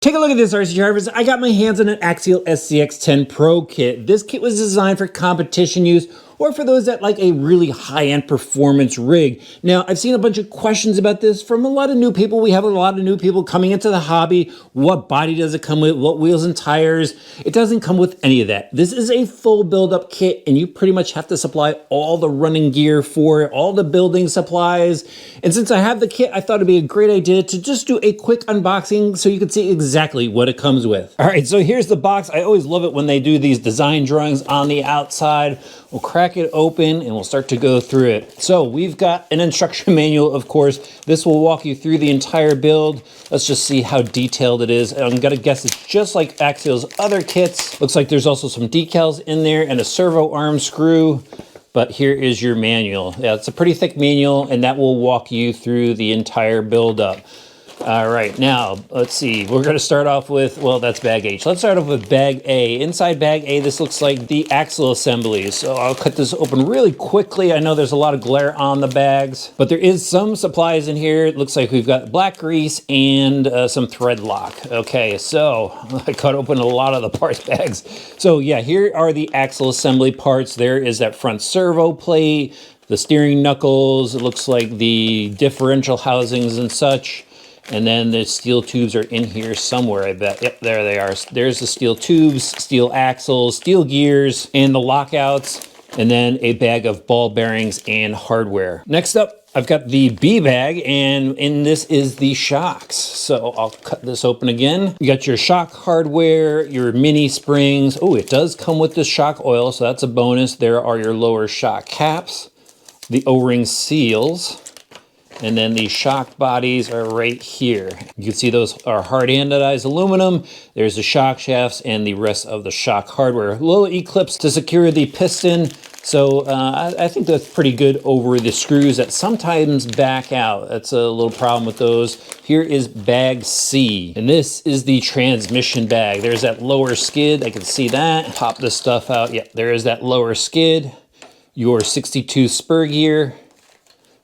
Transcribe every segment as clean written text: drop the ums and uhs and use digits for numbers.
Take a look at this, RC Harvest. I got my hands on an Axial SCX10 Pro kit. This kit was designed for competition use or for those that like a really high-end performance rig. Now, I've seen a bunch of questions about this from a lot of new people. We have a lot of new people coming into the hobby. What body does it come with? What wheels and tires? It doesn't come with any of that. This is a full build-up kit, and you pretty much have to supply all the running gear for it, all the building supplies. And since I have the kit, I thought it'd be a great idea to just do a quick unboxing so you can see exactly what it comes with. All right, so here's the box. I always love it when they do these design drawings on the outside. We'll crack it open and we'll start to go through it. So we've got an instruction manual, of course. This will walk you through the entire build. Let's just see how detailed it is. I'm gonna guess it's just like Axial's other kits. Looks like there's also some decals in there and a servo arm screw. But here is your manual. Yeah, it's a pretty thick manual, and that will walk you through the entire build-up. All right, now, let's see. We're going to start off with, well, that's bag H. Let's start off with bag A. Inside bag A, this looks like the axle assemblies. So I'll cut this open really quickly. I know there's a lot of glare on the bags, but there is some supplies in here. It looks like we've got black grease and some thread lock. Okay, so I cut open a lot of the parts bags. So yeah, here are the axle assembly parts. There is that front servo plate, the steering knuckles. It looks like the differential housings and such. And then the steel tubes are in here somewhere, I bet. Yep, there they are. There's the steel tubes, steel axles, steel gears, and the lockouts, and then a bag of ball bearings and hardware. Next up, I've got the B bag, and in this is the shocks. So I'll cut this open again. You got your shock hardware, your mini springs. Oh, it does come with the shock oil, so that's a bonus. There are your lower shock caps, the O-ring seals, and then the shock bodies are right here. You can see those are hard anodized aluminum. There's the shock shafts and the rest of the shock hardware. Little E-clips to secure the piston. So I think that's pretty good over the screws that sometimes back out. That's a little problem with those. Here is bag C, and this is the transmission bag. There's that lower skid, I can see that. Pop this stuff out. Yep, there is that lower skid. Your 62 spur gear.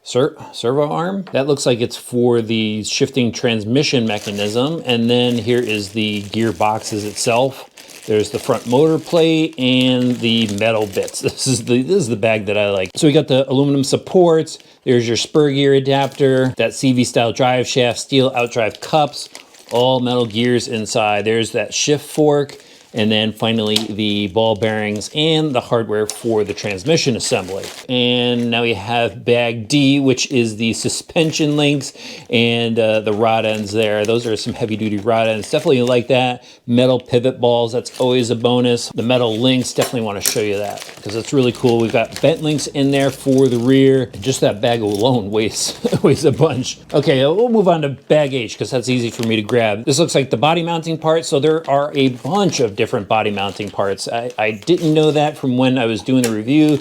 Servo arm. That looks like it's for the shifting transmission mechanism. And then here is the gearboxes itself. There's the front motor plate and the metal bits. This is the bag that I like. So we got the aluminum supports. There's your spur gear adapter, that CV style drive shaft, steel outdrive cups, all metal gears inside. There's that shift fork. And then finally the ball bearings and the hardware for the transmission assembly. And now we have bag D, which is the suspension links and the rod ends there. Those are some heavy duty rod ends. Definitely like that. Metal pivot balls, that's always a bonus. The metal links, definitely want to show you that because it's really cool. We've got bent links in there for the rear. Just that bag alone weighs a bunch. Okay, we'll move on to bag H because that's easy for me to grab. This looks like the body mounting part. So there are a bunch of different body mounting parts. I didn't know that from when I was doing the review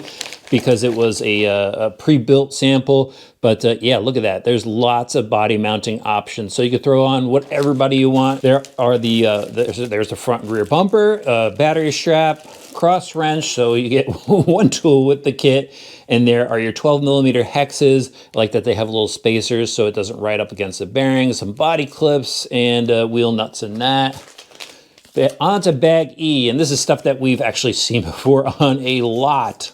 because it was a pre-built sample, but yeah, look at that. There's lots of body mounting options. So you can throw on whatever body you want. There are there's the front and rear bumper, battery strap, cross wrench, so you get one tool with the kit. And there are your 12mm hexes. I like that they have little spacers so it doesn't ride up against the bearings, some body clips, and wheel nuts in that. Onto bag E, and this is stuff that we've actually seen before on a lot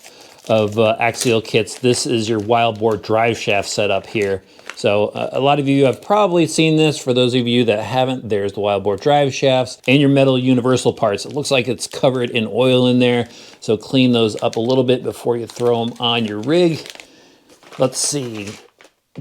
of Axial kits. This is your wild boar drive shaft setup here. So a lot of you have probably seen this. For those of you that haven't, there's the wild boar drive shafts and your metal universal parts. It looks like it's covered in oil in there, so clean those up a little bit before you throw them on your rig. Let's see.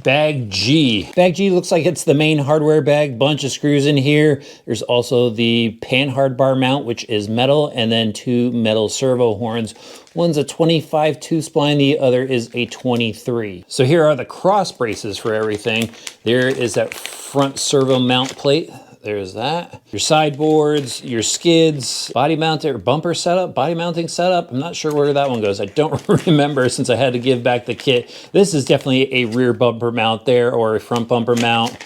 Bag G. Bag G looks like it's the main hardware bag, bunch of screws in here. There's also the pan hard bar mount, which is metal, and then two metal servo horns. One's a 25 2 spline, the other is a 23. So here are the cross braces for everything. There is that front servo mount plate. There's that. Your sideboards, your skids, body mounted or bumper setup, body mounting setup. I'm not sure where that one goes. I don't remember since I had to give back the kit. This is definitely a rear bumper mount there or a front bumper mount.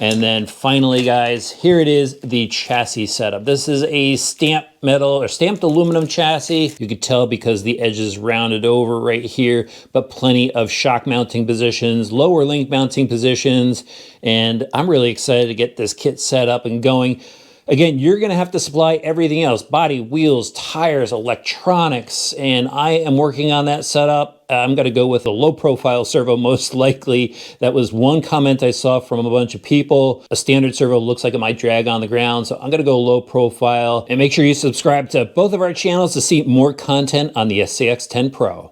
And then finally, guys, here it is, the chassis setup. This is a stamped metal or stamped aluminum chassis. You could tell because the edges rounded over right here, but plenty of shock mounting positions, lower link mounting positions. And I'm really excited to get this kit set up and going. Again, you're going to have to supply everything else: body, wheels, tires, electronics, and I am working on that setup. I'm going to go with a low profile servo most likely. That was one comment I saw from a bunch of people. A standard servo looks like it might drag on the ground, so I'm going to go low profile. And make sure you subscribe to both of our channels to see more content on the SCX10 Pro.